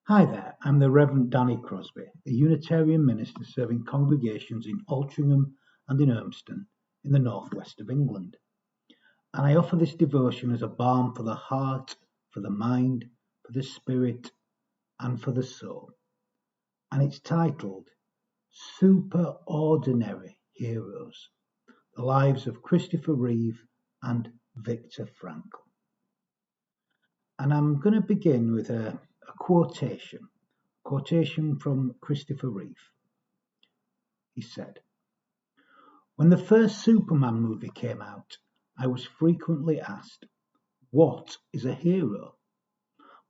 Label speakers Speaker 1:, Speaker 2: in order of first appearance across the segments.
Speaker 1: Hi there, I'm the Reverend Danny Crosby, a Unitarian minister serving congregations in Altrincham and in Urmston in the northwest of England. And I offer this devotion as a balm for the heart, for the mind, for the spirit, and for the soul. And it's titled Superordinary Heroes, the lives of Christopher Reeve and Viktor Frankl. And I'm going to begin with a quotation from Christopher Reeve. He said, "When the first Superman movie came out, I was frequently asked, 'What is a hero?'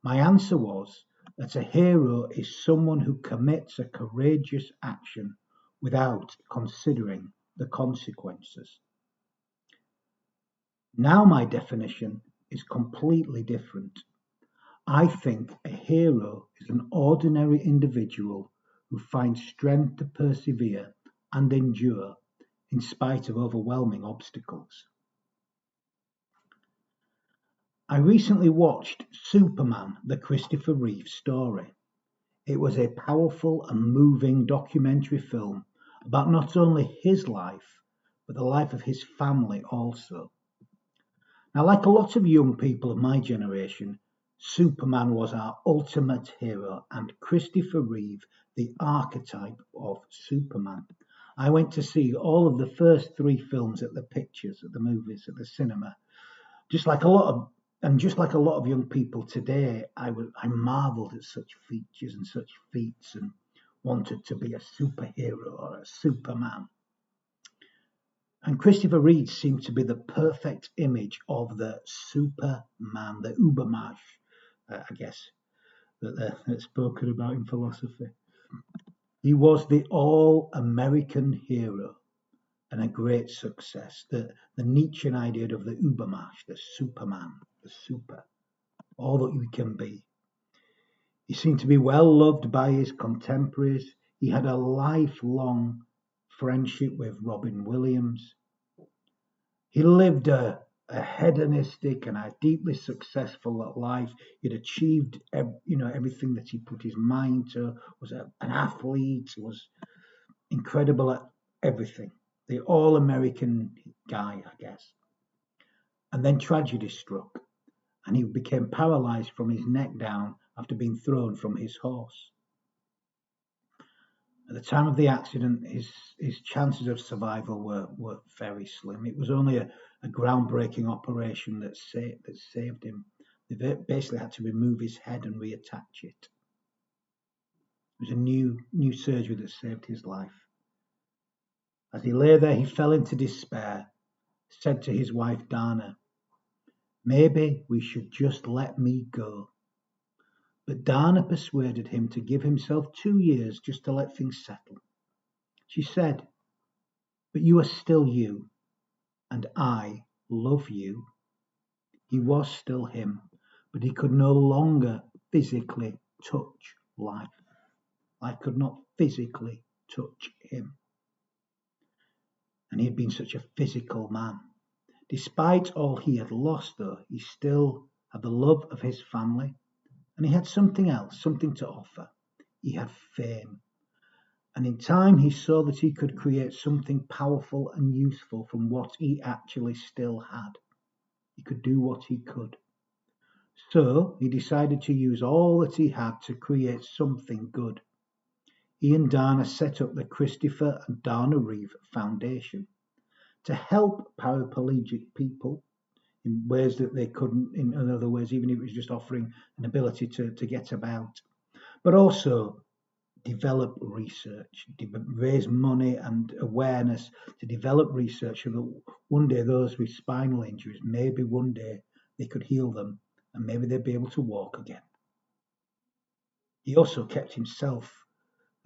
Speaker 1: My answer was that a hero is someone who commits a courageous action without considering the consequences. Now my definition is completely different. I think a hero is an ordinary individual who finds strength to persevere and endure in spite of overwhelming obstacles." I recently watched Superman, the Christopher Reeve story. It was a powerful and moving documentary film about not only his life, but the life of his family also. Now, like a lot of young people of my generation, Superman was our ultimate hero and Christopher Reeve the archetype of Superman. I went to see all of the first three films at the pictures, at the movies, at the cinema. Just like a lot of young people today, I marvelled at such features and such feats and wanted to be a superhero or a Superman. And Christopher Reeve seemed to be the perfect image of the Superman, the Ubermensch, I guess, that's spoken about in philosophy. He was the all-American hero and a great success. The Nietzschean idea of the Ubermensch, the Superman, the super, all that we can be. He seemed to be well loved by his contemporaries. He had a lifelong friendship with Robin Williams. He lived a hedonistic and a deeply successful life. He'd achieved everything that he put his mind to, was an athlete, was incredible at everything. The all-American guy, I guess. And then tragedy struck, and he became paralyzed from his neck down after being thrown from his horse. At the time of the accident, his chances of survival were very slim. It was only a groundbreaking operation that saved him. They basically had to remove his head and reattach it. It was a new surgery that saved his life. As he lay there, he fell into despair, said to his wife Dana, "Maybe we should just let me go." But Dana persuaded him to give himself 2 years just to let things settle. She said, "But you are still you, and I love you." He was still him, but he could no longer physically touch life. Life could not physically touch him. And he had been such a physical man. Despite all he had lost, though, he still had the love of his family, and he had something else, something to offer. He had fame. And in time, he saw that he could create something powerful and useful from what he actually still had. He could do what he could. So he decided to use all that he had to create something good. He and Dana set up the Christopher and Dana Reeve Foundation to help paraplegic people in ways that they couldn't, in other ways, even if it was just offering an ability to get about, but also develop research, raise money and awareness to develop research so that one day those with spinal injuries, maybe one day they could heal them and maybe they'd be able to walk again. He also kept himself,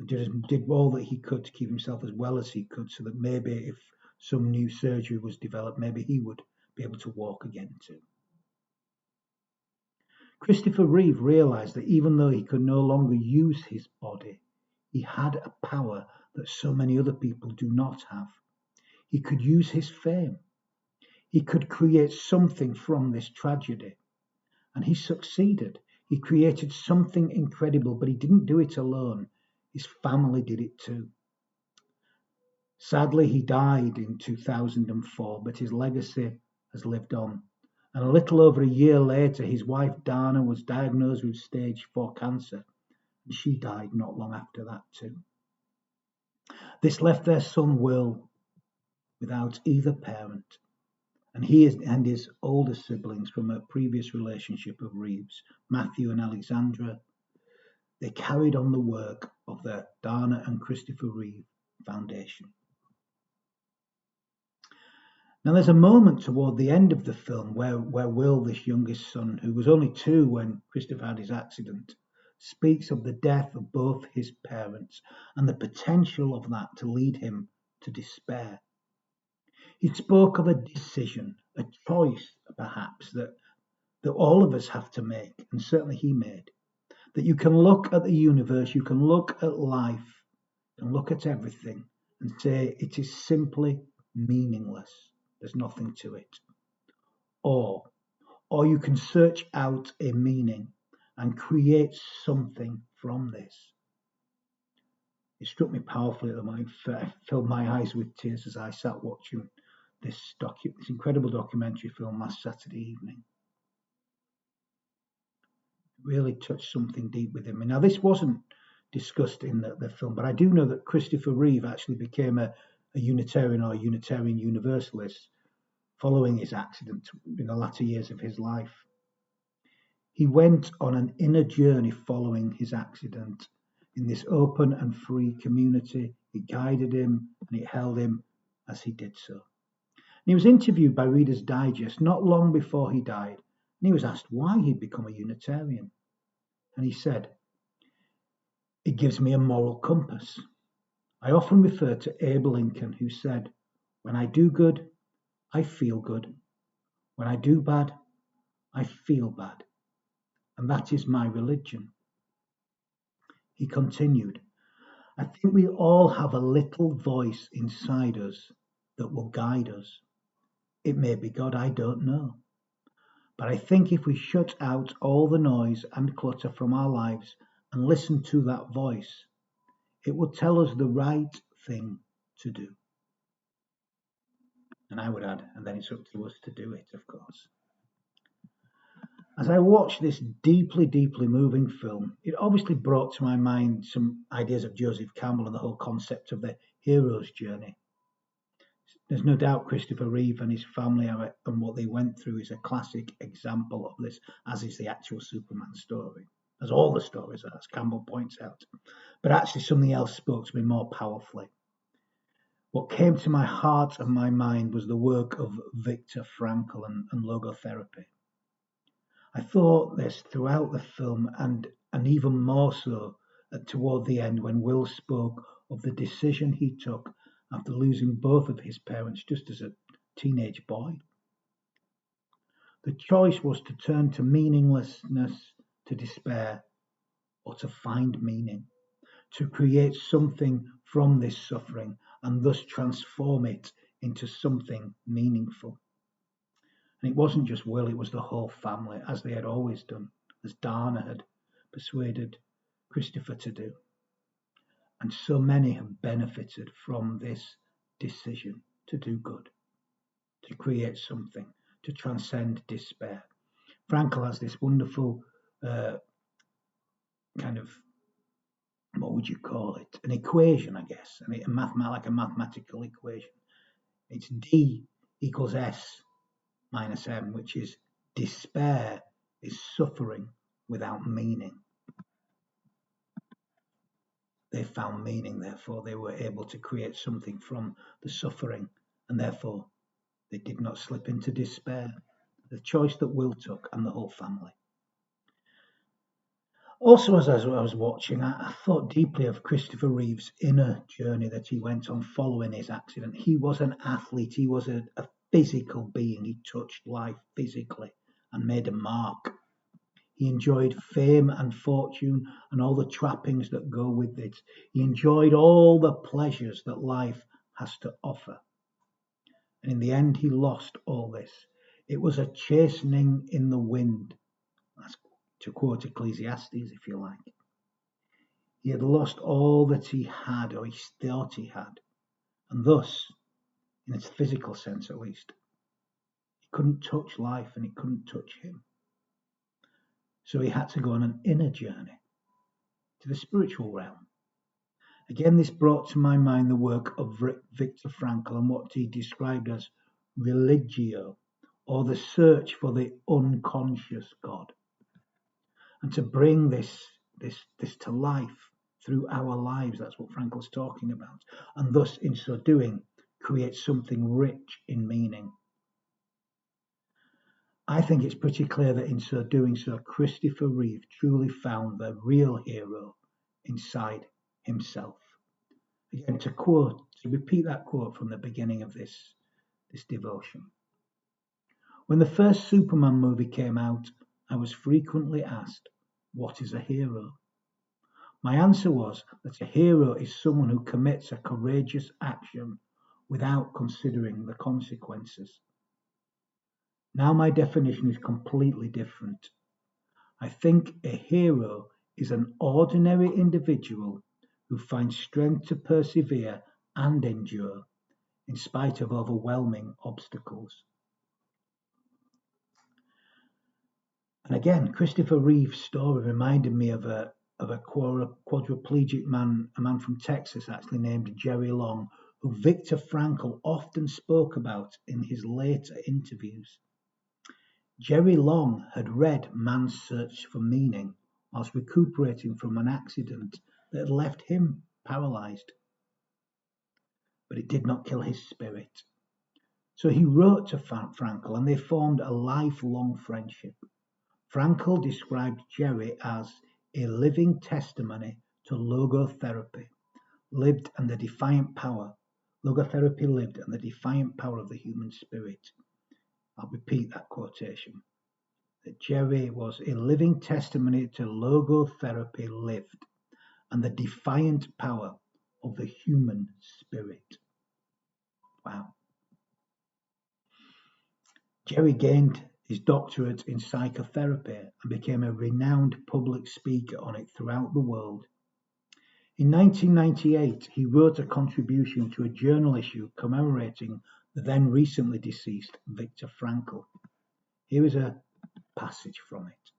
Speaker 1: did all that he could to keep himself as well as he could so that maybe if some new surgery was developed, maybe he would be able to walk again too. Christopher Reeve realized that even though he could no longer use his body, he had a power that so many other people do not have. He could use his fame. He could create something from this tragedy. And he succeeded. He created something incredible, but he didn't do it alone. His family did it too. Sadly, he died in 2004, but his legacy has lived on. And a little over a year later, his wife Dana was diagnosed with stage 4 cancer, and she died not long after that too. This left their son Will without either parent, and and his older siblings from a previous relationship of Reeves, Matthew and Alexandra, they carried on the work of the Dana and Christopher Reeve Foundation. Now, there's a moment toward the end of the film where Will, this youngest son, who was only 2 when Christopher had his accident, speaks of the death of both his parents and the potential of that to lead him to despair. He spoke of a decision, a choice, perhaps, that all of us have to make, and certainly he made. That you can look at the universe, you can look at life, you can look at everything and say it is simply meaningless. There's nothing to it. Or you can search out a meaning and create something from this. It struck me powerfully at the moment. It filled my eyes with tears as I sat watching this incredible documentary film last Saturday evening. It really touched something deep within me. Now, this wasn't discussed in the film, but I do know that Christopher Reeve actually became a Unitarian or a Unitarian Universalist following his accident in the latter years of his life. He went on an inner journey following his accident in this open and free community. It guided him and it held him as he did so. And he was interviewed by Reader's Digest not long before he died, and he was asked why he'd become a Unitarian. And he said, "It gives me a moral compass. I often refer to Abe Lincoln, who said, 'When I do good, I feel good. When I do bad, I feel bad. And that is my religion.'" He continued, "I think we all have a little voice inside us that will guide us. It may be God, I don't know. But I think if we shut out all the noise and clutter from our lives and listen to that voice, it will tell us the right thing to do." And I would add, and then it's up to us to do it, of course. As I watched this deeply, deeply moving film, it obviously brought to my mind some ideas of Joseph Campbell and the whole concept of the hero's journey. There's no doubt Christopher Reeve and his family and what they went through is a classic example of this, as is the actual Superman story, as all the stories are, as Campbell points out. But actually something else spoke to me more powerfully. What came to my heart and my mind was the work of Viktor Frankl and logotherapy. I thought this throughout the film and even more so toward the end when Will spoke of the decision he took after losing both of his parents just as a teenage boy. The choice was to turn to meaninglessness, to despair, or to find meaning, to create something from this suffering and thus transform it into something meaningful. And it wasn't just Will, it was the whole family, as they had always done, as Dana had persuaded Christopher to do. And so many have benefited from this decision to do good, to create something, to transcend despair. Frankl has this wonderful kind of, what would you call it? An equation, I guess, like a mathematical equation. It's D equals S minus M, which is despair is suffering without meaning. They found meaning, therefore they were able to create something from the suffering, and therefore they did not slip into despair. The choice that Will took and the whole family. Also, as I was watching, I thought deeply of Christopher Reeve's inner journey that he went on following his accident. He was an athlete. He was a physical being. He touched life physically and made a mark. He enjoyed fame and fortune and all the trappings that go with it. He enjoyed all the pleasures that life has to offer. And in the end, he lost all this. It was a chastening in the wind. to quote Ecclesiastes, if you like. He had lost all that he had, or he thought he had, and thus, in its physical sense at least, he couldn't touch life and it couldn't touch him. So he had to go on an inner journey to the spiritual realm. Again, this brought to my mind the work of Viktor Frankl and what he described as religio, or the search for the unconscious God. And to bring this to life through our lives, that's what Frankl's talking about. And thus, in so doing, create something rich in meaning. I think it's pretty clear that in so doing so, Christopher Reeve truly found the real hero inside himself. Again, to repeat that quote from the beginning of this devotion. When the first Superman movie came out, I was frequently asked, what is a hero? My answer was that a hero is someone who commits a courageous action without considering the consequences. Now my definition is completely different. I think a hero is an ordinary individual who finds strength to persevere and endure in spite of overwhelming obstacles. And again, Christopher Reeve's story reminded me of a quadriplegic man, a man from Texas actually named Jerry Long, who Viktor Frankl often spoke about in his later interviews. Jerry Long had read Man's Search for Meaning whilst recuperating from an accident that had left him paralysed. But it did not kill his spirit. So he wrote to Frankl and they formed a lifelong friendship. Frankl described Jerry as a living testimony to logotherapy, lived and the defiant power. Logotherapy lived and the defiant power of the human spirit. I'll repeat that quotation. That Jerry was a living testimony to logotherapy lived and the defiant power of the human spirit. Wow. Jerry gained his doctorate in psychotherapy and became a renowned public speaker on it throughout the world. In 1998, he wrote a contribution to a journal issue commemorating the then recently deceased Viktor Frankl. Here is a passage from it.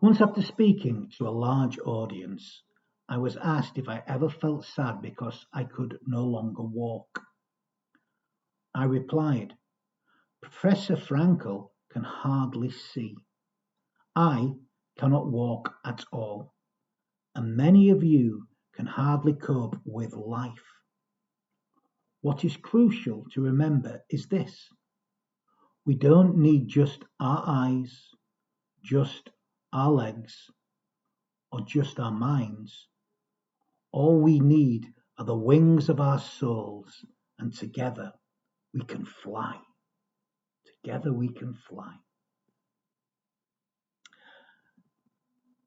Speaker 1: Once after speaking to a large audience, I was asked if I ever felt sad because I could no longer walk. I replied, Professor Frankl can hardly see. I cannot walk at all, and many of you can hardly cope with life. What is crucial to remember is this. We don't need just our eyes, just our legs, or just our minds. All we need are the wings of our souls, and together we can fly. Together we can fly.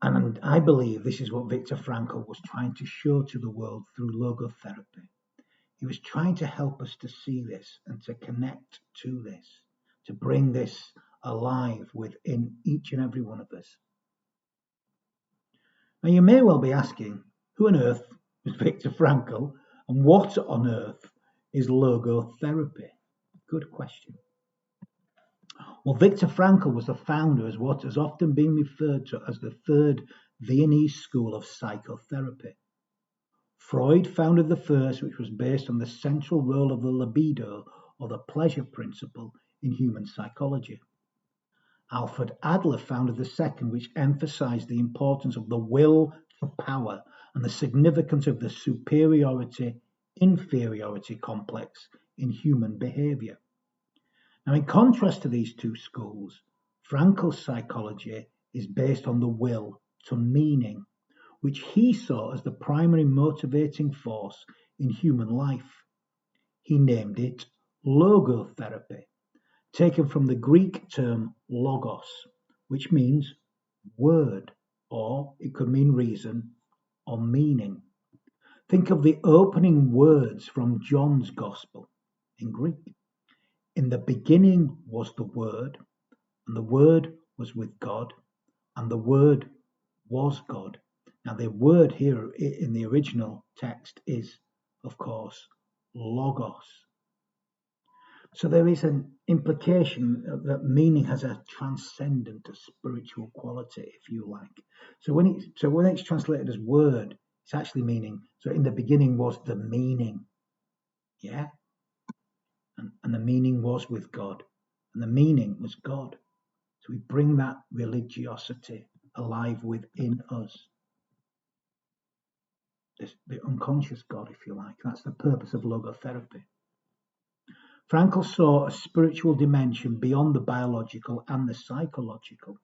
Speaker 1: And I believe this is what Viktor Frankl was trying to show to the world through logotherapy. He was trying to help us to see this and to connect to this, to bring this alive within each and every one of us. Now you may well be asking, who on earth is Viktor Frankl and what on earth is logotherapy? Good question. Well, Viktor Frankl was the founder of what has often been referred to as the third Viennese school of psychotherapy. Freud founded the first, which was based on the central role of the libido, or the pleasure principle, in human psychology. Alfred Adler founded the second, which emphasized the importance of the will to power and the significance of the superiority-inferiority complex in human behavior. Now, in contrast to these two schools, Frankl's psychology is based on the will to meaning, which he saw as the primary motivating force in human life. He named it logotherapy, taken from the Greek term logos, which means word, or it could mean reason or meaning. Think of the opening words from John's Gospel in Greek. In the beginning was the Word, and the Word was with God, and the Word was God. Now, the word here in the original text is, of course, logos. So there is an implication that meaning has a transcendent, a spiritual quality, if you like. So when it's translated as word, it's actually meaning. So in the beginning was the meaning, yeah, and the meaning was with God, and the meaning was God. So we bring that religiosity alive within us. The unconscious God, if you like. That's the purpose of logotherapy. Frankl saw a spiritual dimension beyond the biological and the psychological,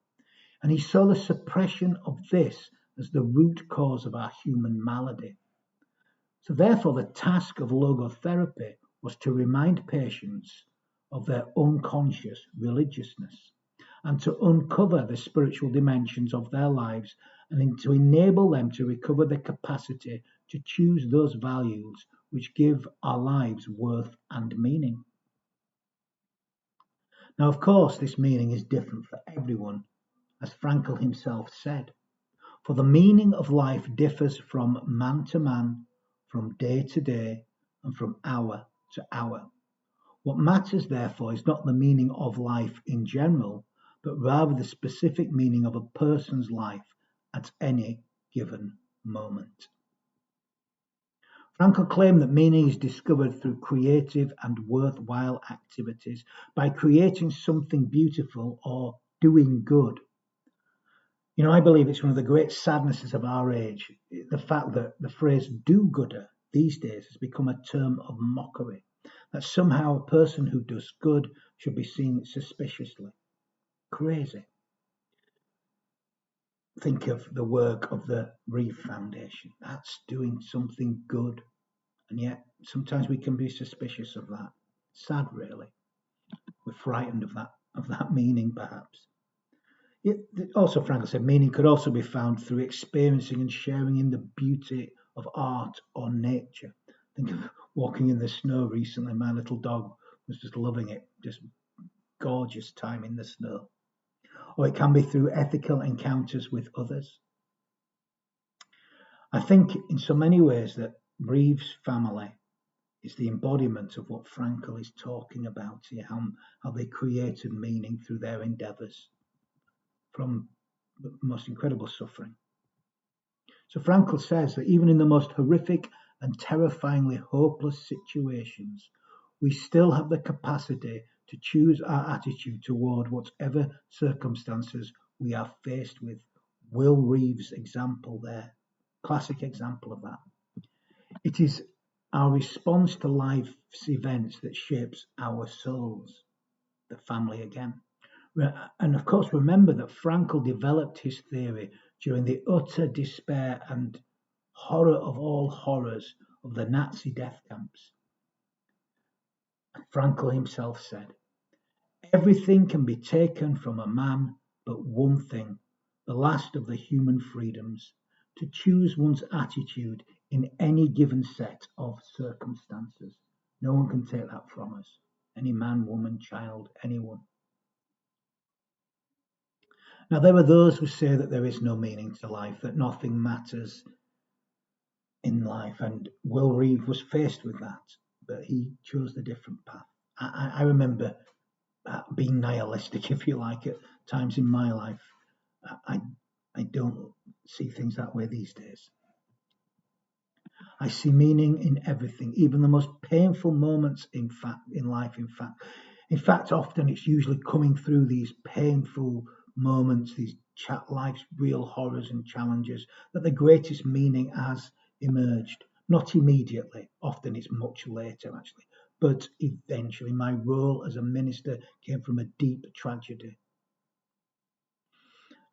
Speaker 1: and he saw the suppression of this as the root cause of our human malady. So therefore, the task of logotherapy was to remind patients of their unconscious religiousness and to uncover the spiritual dimensions of their lives and to enable them to recover the capacity to choose those values which give our lives worth and meaning. Now, of course, this meaning is different for everyone, as Frankl himself said, for the meaning of life differs from man to man, from day to day, and from hour to hour. What matters, therefore, is not the meaning of life in general, but rather the specific meaning of a person's life at any given moment. Frankl claimed that meaning is discovered through creative and worthwhile activities, by creating something beautiful or doing good. You know, I believe it's one of the great sadnesses of our age, the fact that the phrase do-gooder these days has become a term of mockery, that somehow a person who does good should be seen suspiciously. Crazy. Think of the work of the Reeve Foundation. That's doing something good. And yet, sometimes we can be suspicious of that. Sad, really. We're frightened of that meaning, perhaps. Also, Frankl said, meaning could also be found through experiencing and sharing in the beauty of art or nature. Think of walking in the snow recently. My little dog was just loving it. Just gorgeous time in the snow. Or it can be through ethical encounters with others. I think in so many ways that Reeve's family is the embodiment of what Frankl is talking about here, how they created meaning through their endeavours from the most incredible suffering. So Frankl says that even in the most horrific and terrifyingly hopeless situations, we still have the capacity to choose our attitude toward whatever circumstances we are faced with. Will Reeve's example there, classic example of that. It is our response to life's events that shapes our souls, the family again. And of course, remember that Frankl developed his theory during the utter despair and horror of all horrors of the Nazi death camps. Frankl himself said, "Everything can be taken from a man but one thing, the last of the human freedoms, to choose one's attitude in any given set of circumstances. No one can take that from us. Any man, woman, child, anyone." Now, there are those who say that there is no meaning to life, that nothing matters in life, and Will Reeve was faced with that, but he chose the different path. I remember being nihilistic, if you like, at times in my life. I don't see things that way these days. I see meaning in everything, even the most painful moments in life. In fact, often it's usually coming through these painful moments, these life's real horrors and challenges, that the greatest meaning has emerged. Not immediately, often it's much later actually, but eventually. My role as a minister came from a deep tragedy.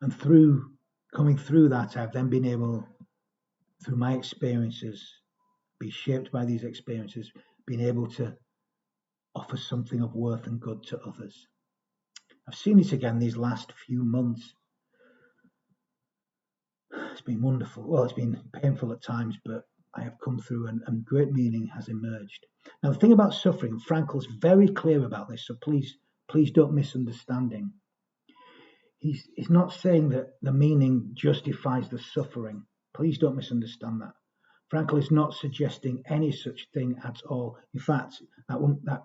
Speaker 1: And coming through that, I've then been able, through my experiences, be shaped by these experiences, being able to offer something of worth and good to others. I've seen it again these last few months. It's been wonderful. Well, it's been painful at times, but I have come through and great meaning has emerged. Now, the thing about suffering, Frankl's very clear about this, so please don't misunderstand him. He's not saying that the meaning justifies the suffering. Please don't misunderstand that. Frankl is not suggesting any such thing at all. In fact, that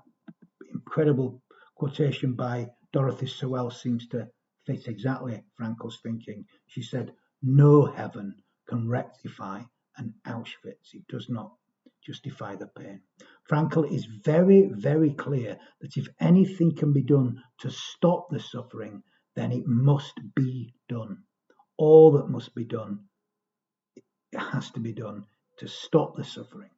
Speaker 1: incredible quotation by Dorothy Sewell seems to fit exactly Frankl's thinking. She said, "No heaven can rectify an Auschwitz. It does not justify the pain." Frankl is very, very clear that if anything can be done to stop the suffering, then it must be done. All that must be done, it has to be done to stop the suffering.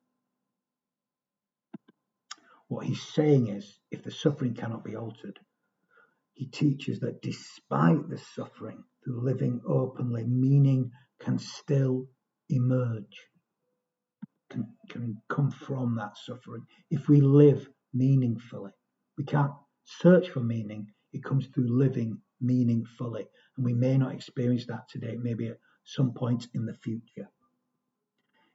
Speaker 1: What he's saying is, if the suffering cannot be altered, he teaches that despite the suffering, through living openly, meaning can still emerge, can come from that suffering. If we live meaningfully, we can't search for meaning, it comes through living meaningfully. And we may not experience that today, maybe at some point in the future.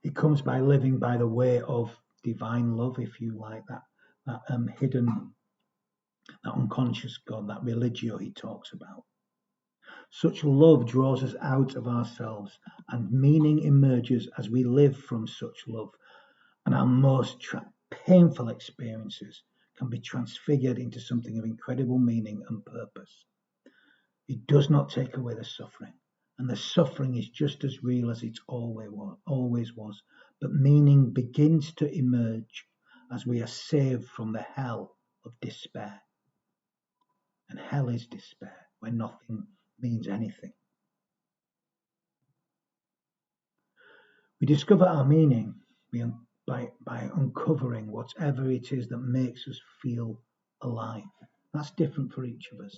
Speaker 1: It comes by living by the way of divine love, if you like, that hidden, that unconscious God, that religio he talks about. Such love draws us out of ourselves, and meaning emerges as we live from such love. And our most painful experiences can be transfigured into something of incredible meaning and purpose. It does not take away the suffering, and the suffering is just as real as it always was. But meaning begins to emerge as we are saved from the hell of despair. And hell is despair, where nothing means anything. We discover our meaning by uncovering whatever it is that makes us feel alive. That's different for each of us.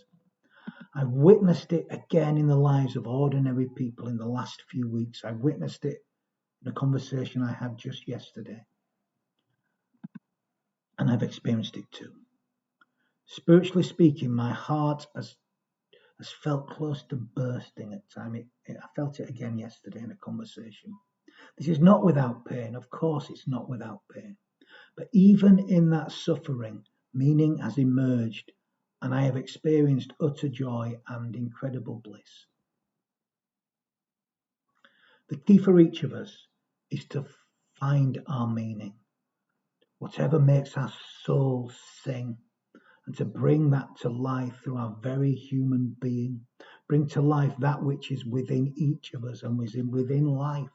Speaker 1: I've witnessed it again in the lives of ordinary people in the last few weeks. I witnessed it in a conversation I had just yesterday. And I've experienced it too. Spiritually speaking, my heart has felt close to bursting at times. I felt it again yesterday in a conversation. This is not without pain. Of course, it's not without pain. But even in that suffering, meaning has emerged, and I have experienced utter joy and incredible bliss. The key for each of us is to find our meaning, whatever makes our souls sing, and to bring that to life through our very human being. Bring to life that which is within each of us and is within life.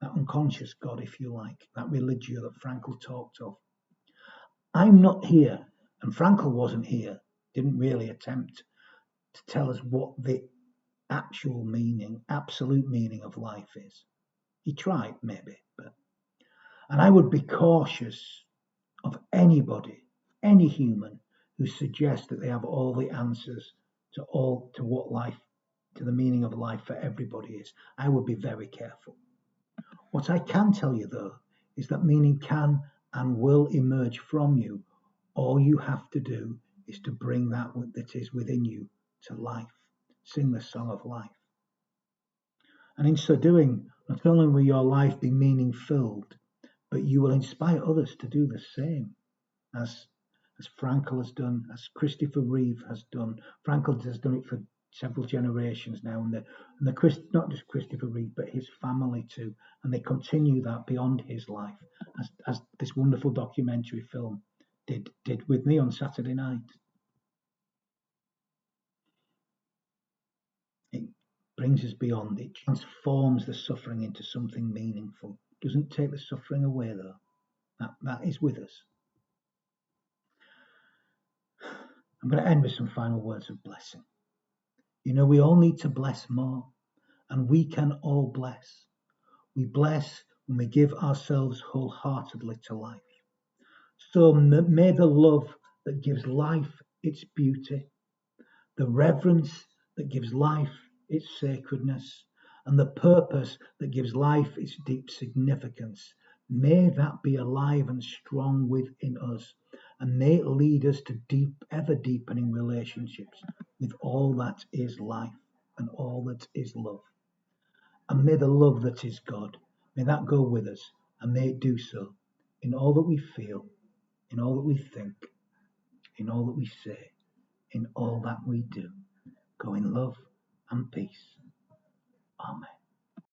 Speaker 1: That unconscious God, if you like, that religio that Frankl talked of. I'm not here, and Frankl wasn't here, didn't really attempt to tell us what the actual meaning, absolute meaning of life is. He tried, maybe, and I would be cautious of anybody, any human, who suggests that they have all the answers to what life, to the meaning of life for everybody is. I would be very careful. What I can tell you, though, is that meaning can and will emerge from you. All you have to do is to bring that is within you to life. Sing the song of life. And in so doing, not only will your life be meaning-filled, but you will inspire others to do the same, as Frankl has done, as Christopher Reeve has done. Frankl has done it for several generations now, and not just Christopher Reeve, but his family too, and they continue that beyond his life, as this wonderful documentary film did with me on Saturday night. It brings us beyond. It transforms the suffering into something meaningful. It doesn't take the suffering away, though. That is with us. I'm going to end with some final words of blessing. You know, we all need to bless more, and we can all bless. We bless when we give ourselves wholeheartedly to life. So may the love that gives life its beauty, the reverence that gives life its sacredness, and the purpose that gives life its deep significance, may that be alive and strong within us, and may it lead us to ever deepening relationships with all that is life and all that is love. And may the love that is God, may that go with us, and may it do so in all that we feel, in all that we think, in all that we say, in all that we do. Go in love and peace. Amen.